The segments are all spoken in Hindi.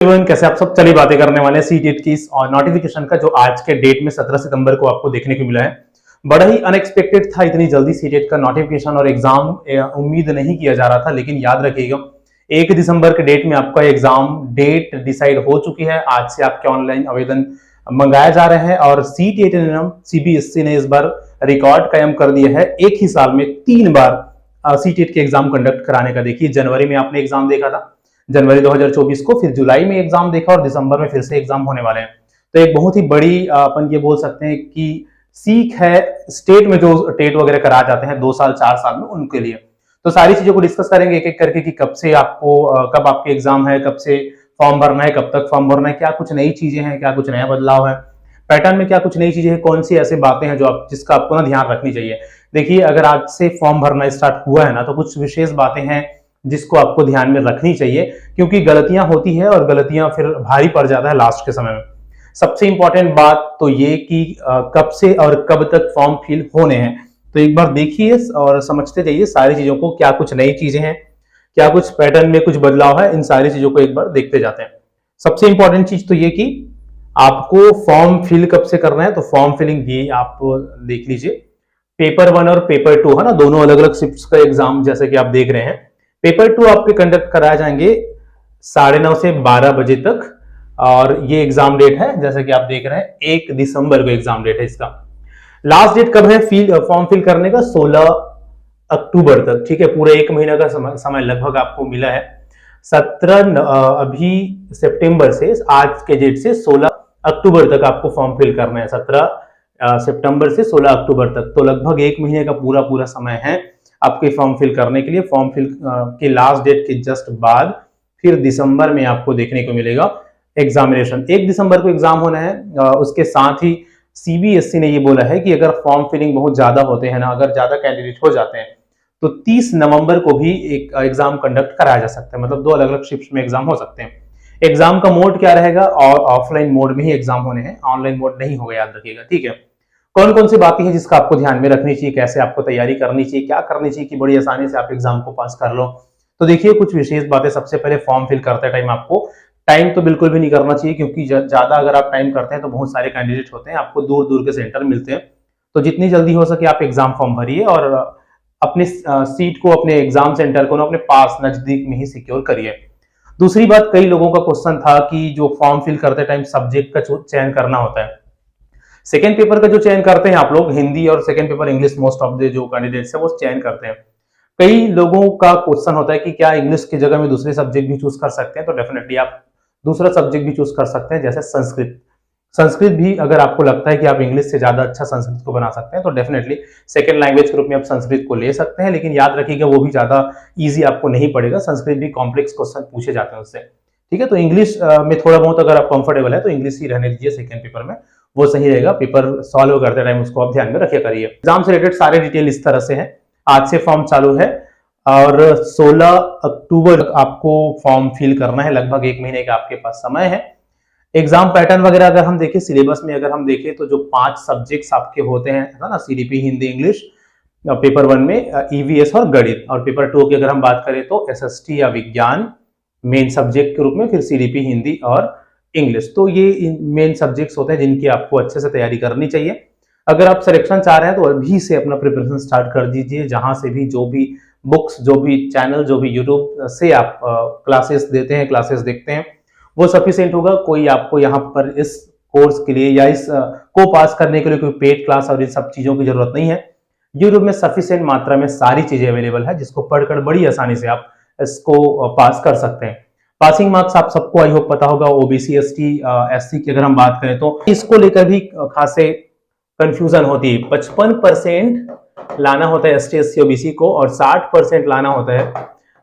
एवरीवन, कैसे आप सब। चलिए बातें करने वाले हैं सीटेट की इस नोटिफिकेशन का, जो आज के डेट में 17 सितंबर को आपको देखने को मिला है। बड़ा ही अनएक्सपेक्टेड था इतनी जल्दी सीटेट का नोटिफिकेशन और एग्जाम उम्मीद नहीं किया जा रहा था, लेकिन याद रखिएगा 1 दिसंबर के डेट में आपका एग्जाम डेट डिसाइड हो चुकी है। आज से आपके ऑनलाइन आवेदन मंगाए जा रहे हैं और सीटेट सीबीएसई ने इस बार रिकॉर्ड कायम कर दिया है, एक ही साल में 3 बार सीटेट के एग्जाम कंडक्ट कराने का। देखिए, जनवरी में आपने एग्जाम देखा था, जनवरी 2024 को, फिर जुलाई में एग्जाम देखा और दिसंबर में फिर से एग्जाम होने वाले हैं। तो एक बहुत ही बड़ी अपन ये बोल सकते हैं कि सीख है स्टेट में जो टेट वगैरह करा जाते हैं 2 साल 4 साल में, उनके लिए। तो सारी चीजों को डिस्कस करेंगे एक एक करके कि कब से आपको कब आपके एग्जाम है, कब से फॉर्म भरना है, कब तक फॉर्म भरना है, क्या कुछ नई चीजें हैं, क्या कुछ नया बदलाव है, पैटर्न में क्या कुछ नई चीजें हैं, कौन सी ऐसी बातें हैं जो आप जिसका आपको ना ध्यान रखनी चाहिए। देखिए, अगर आज से फॉर्म भरना स्टार्ट हुआ है ना, तो कुछ विशेष बातें हैं जिसको आपको ध्यान में रखनी चाहिए, क्योंकि गलतियां होती है और गलतियां फिर भारी पड़ जाता है लास्ट के समय में। सबसे इंपॉर्टेंट बात तो ये कि कब से और कब तक फॉर्म फिल होने हैं। तो एक बार देखिए और समझते जाइए सारी चीजों को, क्या कुछ नई चीजें हैं, क्या कुछ पैटर्न में कुछ बदलाव है, इन सारी चीजों को एक बार देखते जाते हैं। सबसे इंपॉर्टेंट चीज तो ये कि आपको फॉर्म फिल कब से करना है, तो फॉर्म फिलिंग भी आप देख लीजिए। पेपर 1 और पेपर 2 है ना, दोनों अलग अलग शिफ्ट्स का एग्जाम जैसे कि आप देख रहे हैं। पेपर 2 आपके कंडक्ट कराए जाएंगे 9:30 से 12 बजे तक, और ये एग्जाम डेट है जैसे कि आप देख रहे हैं 1 दिसंबर को एग्जाम डेट है इसका। लास्ट डेट कब है फॉर्म फिल करने का? 16 अक्टूबर तक। ठीक है, पूरा 1 महीना का समय लगभग आपको मिला है। 17 अभी सितंबर से, आज के डेट से 16 अक्टूबर तक आपको फॉर्म फिल करना है। 17 सितंबर से 16 अक्टूबर तक, तो लगभग 1 महीने का पूरा समय है आपके फॉर्म फिल करने के लिए। फॉर्म फिल के लास्ट डेट के जस्ट बाद फिर दिसंबर में आपको देखने को मिलेगा एग्जामिनेशन। 1 दिसंबर को एग्जाम होना है। उसके साथ ही सीबीएसई ने ये बोला है कि अगर फॉर्म फिलिंग बहुत ज्यादा होते हैं ना, अगर ज्यादा कैंडिडेट हो जाते हैं, तो 30 नवंबर को भी एक एग्जाम कंडक्ट कराया जा सकता है। मतलब 2 अलग अलग शिफ्ट में एग्जाम हो सकते हैं। एग्जाम का मोड क्या रहेगा? और ऑफलाइन मोड में ही एग्जाम होने हैं, ऑनलाइन मोड नहीं होगा, याद रखिएगा। ठीक है, कौन कौन सी बातें हैं जिसका आपको ध्यान में रखनी चाहिए, कैसे आपको तैयारी करनी चाहिए, क्या करनी चाहिए कि बड़ी आसानी से आप एग्जाम को पास कर लो। तो देखिए, कुछ विशेष बातें। सबसे पहले, फॉर्म फिल करते टाइम आपको टाइम तो बिल्कुल भी नहीं करना चाहिए, क्योंकि ज्यादा अगर आप टाइम करते हैं तो बहुत सारे कैंडिडेट होते हैं, आपको दूर दूर के सेंटर मिलते हैं। तो जितनी जल्दी हो सके आप एग्जाम फॉर्म भरिए और अपने सीट को, अपने एग्जाम सेंटर को अपने पास नजदीक में ही सिक्योर करिए। दूसरी बात, कई लोगों का क्वेश्चन था कि जो फॉर्म फिल करते टाइम सब्जेक्ट का चयन करना होता है। सेकेंड पेपर का जो चयन करते हैं आप लोग, हिंदी और second paper English, most of the जो कैंडिडेट्स है वो चयन करते हैं। कई लोगों का क्वेश्चन होता है कि क्या इंग्लिश की जगह में दूसरे सब्जेक्ट भी चूज कर सकते हैं? तो डेफिनेटली आप दूसरा सब्जेक्ट भी चूज कर सकते हैं, जैसे संस्कृत। संस्कृत भी अगर आपको लगता है कि आप इंग्लिश से ज्यादा अच्छा संस्कृत को बना सकते हैं, तो डेफिनेटली सेकंड लैंग्वेज के रूप में आप संस्कृत को ले सकते हैं। लेकिन याद रखिएगा, वो भी ज्यादा इजी आपको नहीं पड़ेगा, संस्कृत भी कॉम्प्लेक्स क्वेश्चन पूछे जाते हैं उससे। ठीक है, तो इंग्लिश में थोड़ा बहुत अगर आप कंफर्टेबल है तो इंग्लिश ही रहने दीजिए सेकंड पेपर में, वो सही रहेगा। पेपर सॉल्व करते टाइम उसको आप ध्यान में रखिए करिए। एग्जाम से रिलेटेड सारे डिटेल इस तरह से है। आज से फॉर्म चालू है और 16 अक्टूबर तक आपको फॉर्म फिल करना है। लगभग 1 महीने का आपके पास समय है। एग्जाम पैटर्न वगैरह अगर हम देखें, सिलेबस में अगर हम देखें, तो जो 5 सब्जेक्ट्स आपके होते हैं है ना, सीडीपी, हिंदी, इंग्लिश, पेपर 1 में ईवीएस और गणित, और पेपर 2 की अगर हम बात करें तो एसएसटी या विज्ञान मेन सब्जेक्ट के रूप में, फिर सीडीपी, हिंदी और इंग्लिश। तो ये मेन सब्जेक्ट्स होते हैं जिनकी आपको अच्छे से तैयारी करनी चाहिए। अगर आप सिलेक्शन चाह रहे हैं तो अभी से अपना प्रिपरेशन स्टार्ट कर दीजिए। जहां से भी, जो भी बुक्स, जो भी चैनल, जो भी यूट्यूब से आप क्लासेस देते हैं, क्लासेस देखते हैं, वो सफिशिएंट होगा। कोई आपको यहाँ पर इस कोर्स के लिए या इस को पास करने के लिए कोई पेड क्लास और इन सब चीजों की जरूरत नहीं है। यूट्यूब में सफिशिएंट मात्रा में सारी चीजें अवेलेबल है, जिसको पढ़कर बड़ी आसानी से आप इसको पास कर सकते हैं। पासिंग मार्क्स आप सबको आई होप पता होगा, ओबीसी, एसटी, एससी की अगर हम बात करें तो इसको लेकर भी खासे कंफ्यूजन होती है। 55% लाना होता है एसटी, एससी, ओबीसी को, और 60% लाना होता है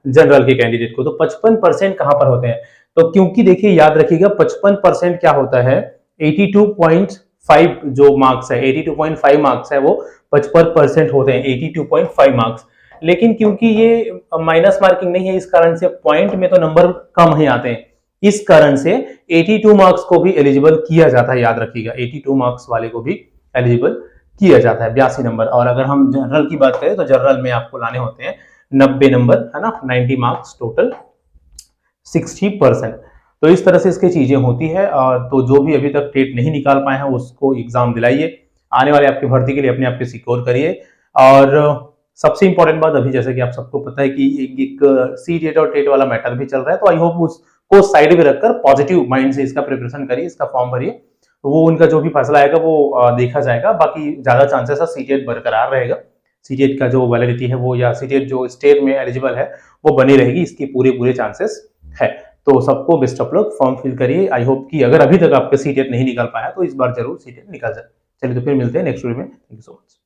जनरल के कैंडिडेट को। तो 55% कहां पर होते हैं? तो क्योंकि देखिए, याद रखिएगा, 55% क्या होता है, 82.5 जो मार्क्स है, 82.5 मार्क्स है, वो 55% होते हैं, 82.5 मार्क्स। लेकिन क्योंकि ये माइनस मार्किंग नहीं है, इस कारण से पॉइंट में तो नंबर कम ही आते हैं। इस कारण से 82 मार्क्स को भी एलिजिबल किया जाता है, याद रखिएगा, 82 मार्क्स वाले को भी एलिजिबल किया जाता है, 82 नंबर। और अगर हम जनरल की बात करें तो जनरल में आपको लाने होते हैं 90 नंबर, है ना, 90 मार्क्स टोटल, 60%। तो इस तरह से इसकी चीजें होती है। तो जो भी अभी तक टेट नहीं निकाल पाए हैं उसको एग्जाम दिलाइए, आने वाले आपकी भर्ती के लिए अपने आप को सिक्योर करिए। और सबसे इंपॉर्टेंट बात, अभी जैसे कि आप सबको पता है कि एक सी टेट और टेट वाला मैटर भी चल रहा है, तो आई होप उसको साइड में रखकर पॉजिटिव माइंड से इसका प्रिपरेशन करिए, इसका फॉर्म भरिए। वो उनका जो भी फैसला आएगा वो देखा जाएगा। बाकी ज्यादा चांसेस है सीटेट बरकरार रहेगा, सीटेट का जो वैलिडिटी है वो, या सीटेट जो स्टेट में एलिजिबल है वो बनी रहेगी, इसके पूरे पूरे चांसेस है। तो सबको best of luck, form fill करिए। आई होप कि अगर अभी तक आपका सीटेट नहीं निकल पाया तो इस बार जरूर सीटेट निकल जाए। चलिए तो फिर मिलते हैं नेक्स्ट वीडियो में। Thank you so much.